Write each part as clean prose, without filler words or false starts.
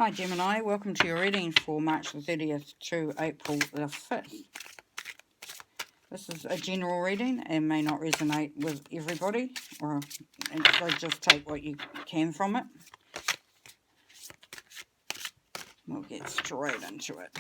Hi Gemini, welcome to your reading for March the 30th to April the 5th. This is a general reading and may not resonate with everybody, so just take what you can from it. We'll get straight into it.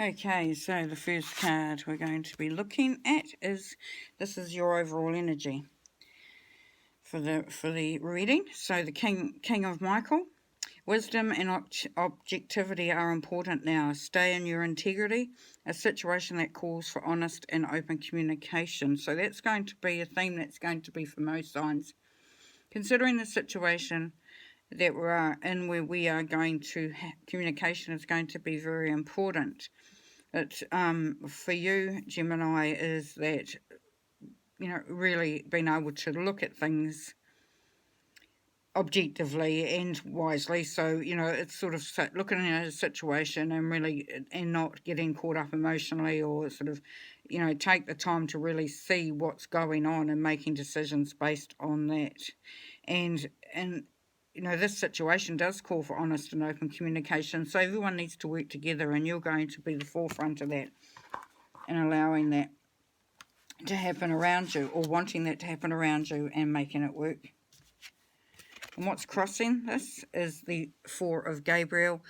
Okay, so the first card we're going to be looking at is, this is your overall energy for the reading. So the King of Michael. Wisdom and objectivity are important now. Stay in your integrity, a situation that calls for honest and open communication. So that's going to be a theme that's going to be for most signs. Considering the situation that we are in, where we are going to, communication is going to be very important. It, for you, Gemini, is that, really being able to look at things objectively and wisely. So it's sort of looking at a situation and not getting caught up emotionally, or sort of take the time to really see what's going on and making decisions based on that. And this situation does call for honest and open communication, so everyone needs to work together, and you're going to be the forefront of that and allowing that to happen around you, or wanting that to happen around you and making it work. And what's crossing this is the Four of Gabriel.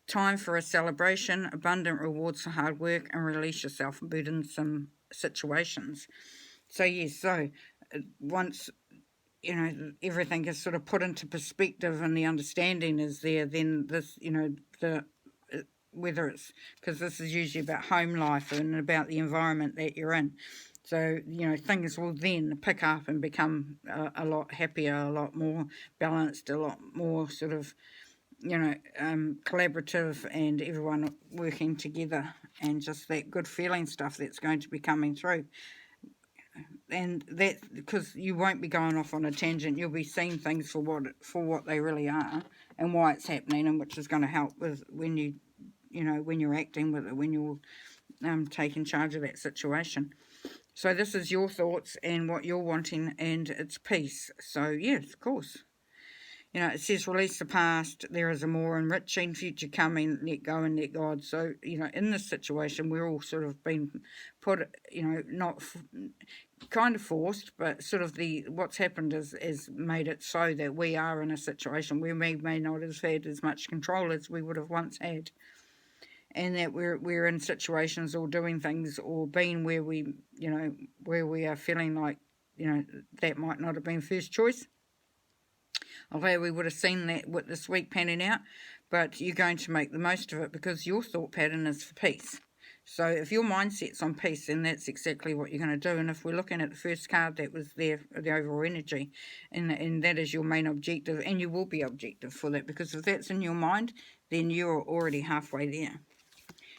Time for a celebration, abundant rewards for hard work, and release yourself from burdensome situations. So yes, once everything is sort of put into perspective and the understanding is there, then this, whether it's, because this is usually about home life and about the environment that you're in. So, things will then pick up and become a lot happier, a lot more balanced, a lot more sort of, collaborative, and everyone working together, and just that good feeling stuff that's going to be coming through. And that, because you won't be going off on a tangent, you'll be seeing things for what they really are and why it's happening, and which is going to help with when you're acting with it, when you're taking charge of that situation. So this is your thoughts and what you're wanting, and it's peace. So yes, of course. It says release the past. There is a more enriching future coming. Let go and let God. So, in this situation, we're all sort of been put, not kind of forced, but sort of what's happened is made it so that we are in a situation where we may not have had as much control as we would have once had. And that we're in situations or doing things or being where we are feeling like, that might not have been first choice. Although we would have seen that with this week panning out, but you're going to make the most of it because your thought pattern is for peace. So if your mindset's on peace, then that's exactly what you're going to do. And if we're looking at the first card that was there, the overall energy, and that is your main objective, and you will be objective for that, because if that's in your mind, then you're already halfway there.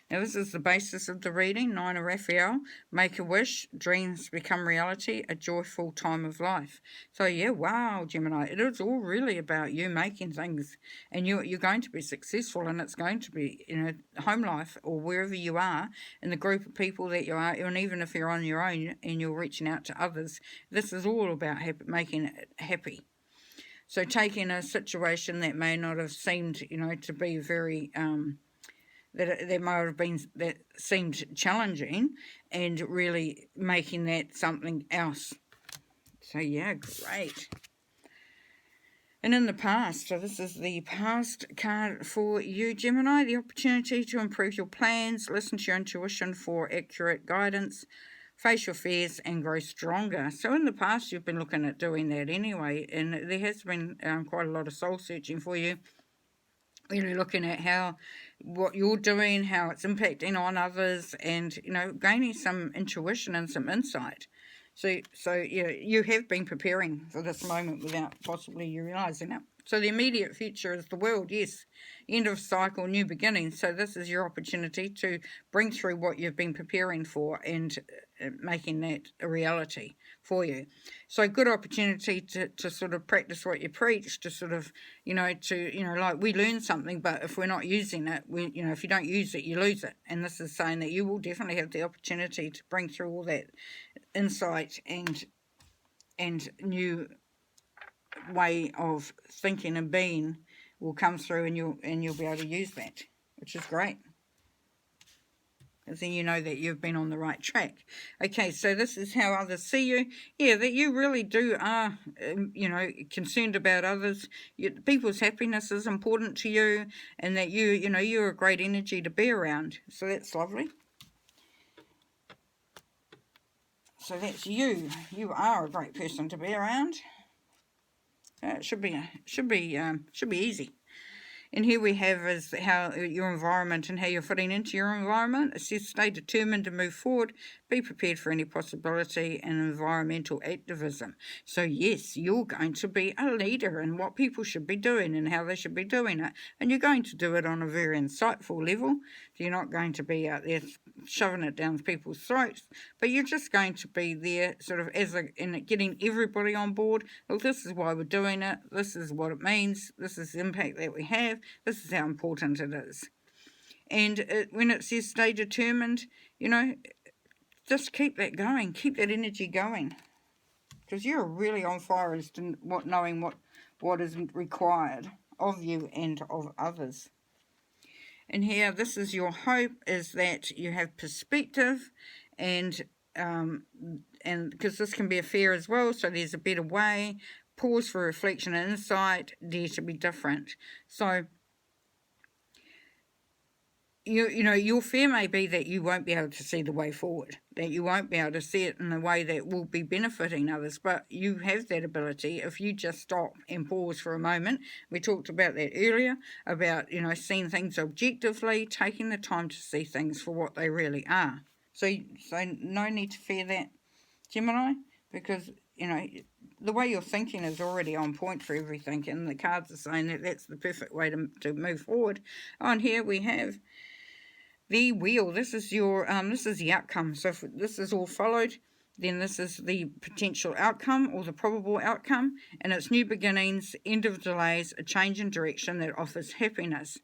Now this is the basis of the reading. 9 of Raphael. Make a wish. Dreams become reality. A joyful time of life. So yeah, wow, Gemini. It is all really about you making things. And you're going to be successful. And it's going to be, home life or wherever you are, in the group of people that you are. And even if you're on your own and you're reaching out to others, this is all about making it happy. So taking a situation that may not have seemed, to be very... that might have been, that seemed challenging, and really making that something else. So yeah, great. And in the past, so this is the past card for you, Gemini, the opportunity to improve your plans, listen to your intuition for accurate guidance, face your fears and grow stronger. So in the past, you've been looking at doing that anyway, and there has been quite a lot of soul searching for you. Really looking at what you're doing, how it's impacting on others, and gaining some intuition and some insight. So you have been preparing for this moment without possibly you realizing it. So the immediate future is the world, yes. End of cycle, new beginning. So this is your opportunity to bring through what you've been preparing for and making that a reality for you. So good opportunity to sort of practice what you preach, to sort of, like we learn something, but if we're not using it, if you don't use it, you lose it. And this is saying that you will definitely have the opportunity to bring through all that insight and new way of thinking and being will come through, and you'll be able to use that, which is great. Because then you know that you've been on the right track. Okay, so this is how others see you. Yeah, that you really are, concerned about others. People's happiness is important to you, and that you're a great energy to be around. So that's lovely. So that's you. You are a great person to be around. It should be easy. And here we have is how your environment and how you're fitting into your environment. It says stay determined to move forward, be prepared for any possibility, and environmental activism. So yes, you're going to be a leader in what people should be doing and how they should be doing it. And you're going to do it on a very insightful level. You're not going to be out there shoving it down people's throats, but you're just going to be there sort of in getting everybody on board. Well, this is why we're doing it. This is what it means. This is the impact that we have. This is how important it is. And when it says stay determined, just keep that going. Keep that energy going. Because you're really on fire as to knowing what is required of you and of others. And here, this is your hope, is that you have perspective, and because this can be a fear as well, so there's a better way. Pause for reflection and insight, dare to be different. So your fear may be that you won't be able to see the way forward, that you won't be able to see it in a way that will be benefiting others, but you have that ability if you just stop and pause for a moment. We talked about that earlier, about, seeing things objectively, taking the time to see things for what they really are. So no need to fear that, Gemini, because, the way you're thinking is already on point for everything, and the cards are saying that that's the perfect way to move forward. On here we have the wheel. This is this is the outcome. So if this is all followed, then this is the potential outcome or the probable outcome, and it's new beginnings, end of delays, a change in direction that offers happiness.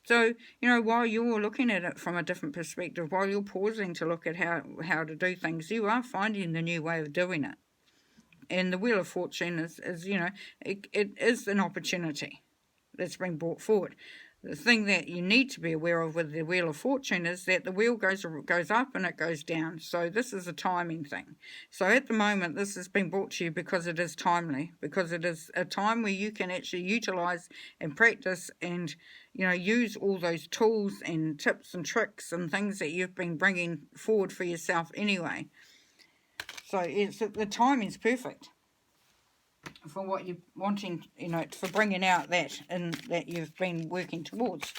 So, while you're looking at it from a different perspective, while you're pausing to look at how to do things, you are finding the new way of doing it. And the Wheel of Fortune is it is an opportunity that's been brought forward. The thing that you need to be aware of with the Wheel of Fortune is that the wheel goes up and it goes down. So this is a timing thing. So at the moment, this has been brought to you because it is timely, because it is a time where you can actually utilize and practice and, use all those tools and tips and tricks and things that you've been bringing forward for yourself anyway. So the timing's perfect for what you're wanting, for bringing out that and that you've been working towards.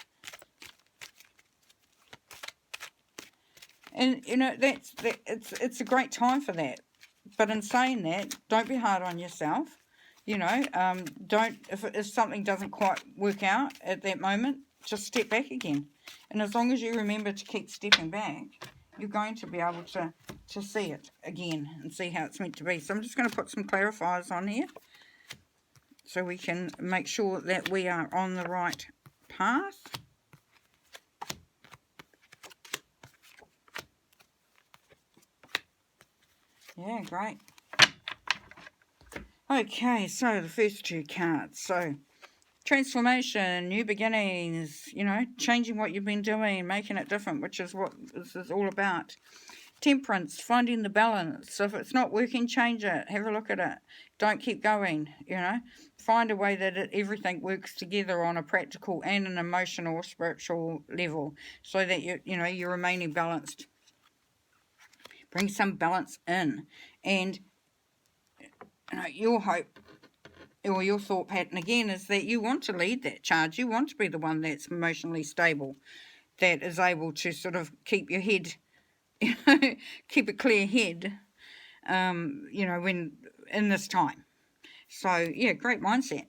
And it's a great time for that. But in saying that, don't be hard on yourself. Don't, if something doesn't quite work out at that moment, just step back again. And as long as you remember to keep stepping back, you're going to be able to see it again and see how it's meant to be. So I'm just going to put some clarifiers on here so we can make sure that we are on the right path. Yeah, great. Okay, so the first two cards. So transformation, new beginnings, changing what you've been doing, making it different, which is what this is all about. Temperance, finding the balance. So if it's not working, change it. Have a look at it. Don't keep going, Find a way that everything works together on a practical and an emotional or spiritual level so that you're remaining balanced. Bring some balance in. And your hope or your thought pattern again is that you want to lead that charge. You want to be the one that's emotionally stable, that is able to sort of keep your head, keep a clear head, when in this time. So yeah, great mindset.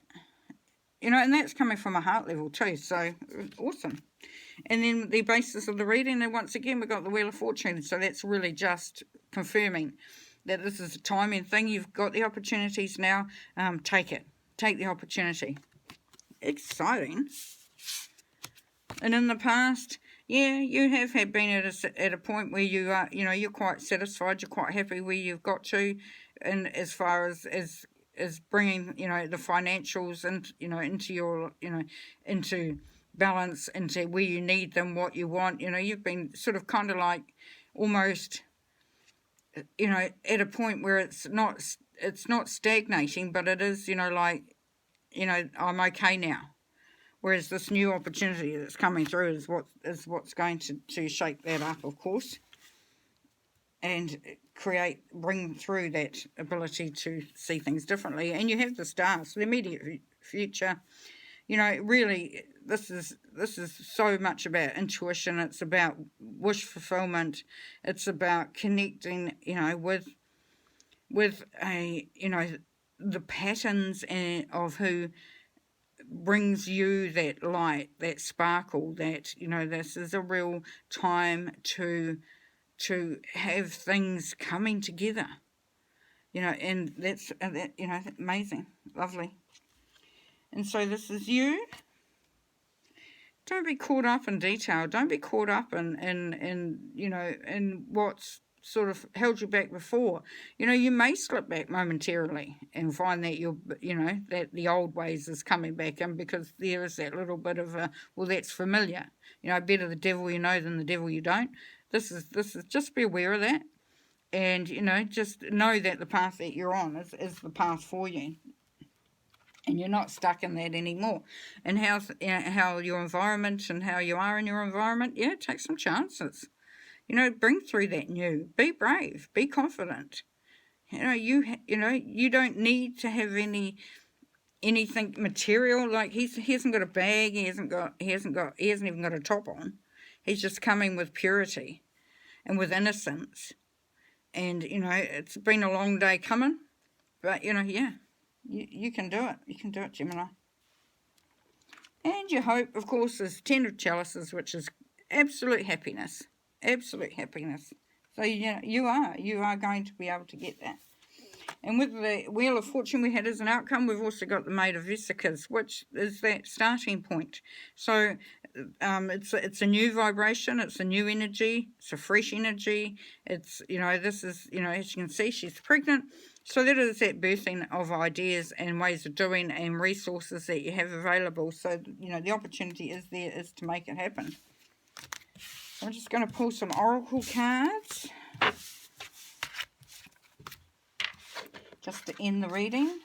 you know, and that's coming from a heart level too, so awesome. And then the basis of the reading, and once again, we've got the Wheel of Fortune, so that's really just confirming that this is a timing thing. You've got the opportunities now. Take it. Take the opportunity. Exciting. And in the past, yeah, you have been at a point where you are, you know, you're quite satisfied, you're quite happy where you've got to, and as far as bringing, you know, the financials and, you know, into your, you know, into balance, into where you need them, what you want. You know, you've been sort of kind of like almost, you know, at a point where it's not stagnating, but it is, you know, like, you know, I'm okay now. Whereas this new opportunity that's coming through is what's going to shake that up, of course, and bring through that ability to see things differently. And you have the stars, the immediate future. You know, really, this is so much about intuition. It's about wish fulfillment. It's about connecting, you know, with you know, the patterns of who brings you that light, that sparkle, that, you know, this is a real time to have things coming together, you know, and that's, you know, amazing, lovely. And so this is you. Don't be caught up in detail. Don't be caught up in you know, in what's sort of held you back before. You know, you may slip back momentarily and find that you know, that the old ways is coming back in, because there is that little bit of a, well, that's familiar. You know, better the devil you know than the devil you don't. This is just be aware of that, and, you know, just know that the path that you're on is the path for you, and you're not stuck in that anymore. And how your environment and how you are in your environment, yeah, take some chances. You know, bring through that new. Be brave. Be confident. You know, you don't need to have anything material. Like he hasn't got a bag. He hasn't even got a top on. He's just coming with purity and with innocence. And, you know, it's been a long day coming, but, you know, yeah, you can do it. You can do it, Gemini. And your hope, of course, is 10 of Chalices, which is absolute happiness. Absolute happiness. So, yeah, you are going to be able to get that. And with the Wheel of Fortune we had as an outcome, we've also got the Maid of Vesicas, which is that starting point. So it's a new vibration, it's a new energy, it's a fresh energy. It's, you know, this is, you know, as you can see, she's pregnant. So that is that birthing of ideas and ways of doing and resources that you have available. So, you know, the opportunity is there, is to make it happen. I'm just going to pull some oracle cards just to end the reading.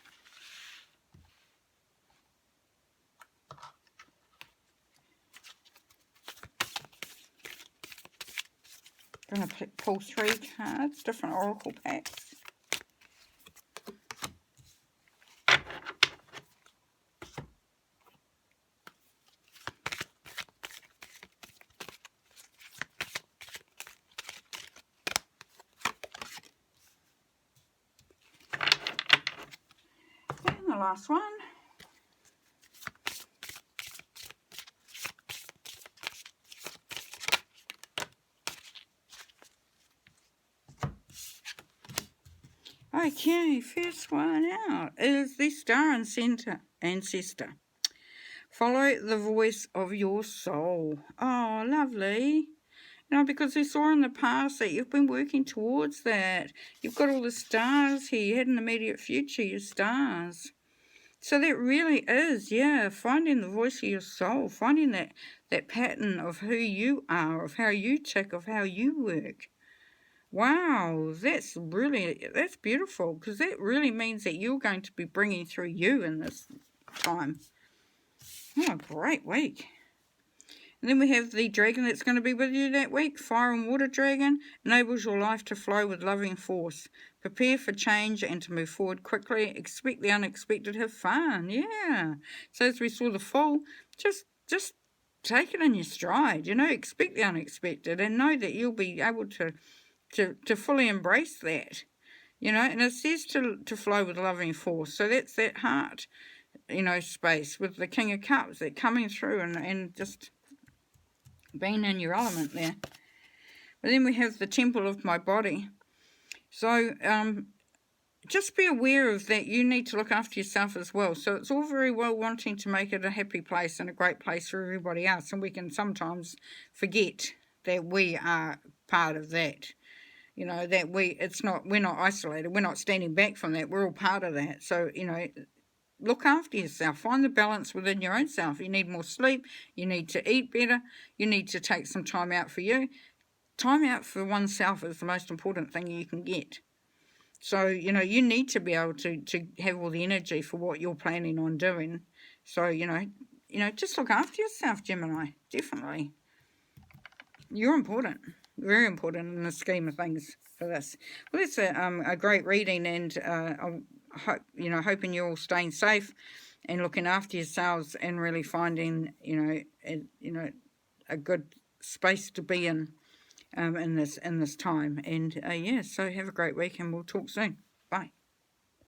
I'm going to pull 3 cards, different oracle packs. And the last one. Okay, first one out is the Star Ancestor. Follow the voice of your soul. Oh, lovely. You know, because we saw in the past that you've been working towards that. You've got all the stars here. You had an immediate future, your stars. So that really is, yeah, finding the voice of your soul, finding that pattern of who you are, of how you tick, of how you work. Wow, that's beautiful, because that really means that you're going to be bringing through you in this time. Oh, great week. And then we have the dragon that's going to be with you that week. Fire and water dragon enables your life to flow with loving force. Prepare for change and to move forward quickly. Expect the unexpected. Have fun. Yeah. So as we saw the Fool, just take it in your stride. You know, expect the unexpected and know that you'll be able to fully embrace that. You know, and it says to flow with loving force. So that's that heart you know, space with the King of Cups. They're coming through and just being in your element there. But then we have the temple of my body. So just be aware of that. You need to look after yourself as well. So it's all very well wanting to make it a happy place and a great place for everybody else. And we can sometimes forget that we are part of that. You know, that we're not isolated. We're not standing back from that. We're all part of that. So, you know, look after yourself. Find the balance within your own self. You need more sleep. You need to eat better. You need to take some time out for you. Time out for oneself is the most important thing you can get. So, you know, you need to be able to have all the energy for what you're planning on doing. So, you know, just look after yourself, Gemini. Definitely. You're important. Very important in the scheme of things for this. Well, it's a great reading, and hoping you're all staying safe and looking after yourselves and really finding, a good space to be in this time. And so have a great week, and we'll talk soon. Bye.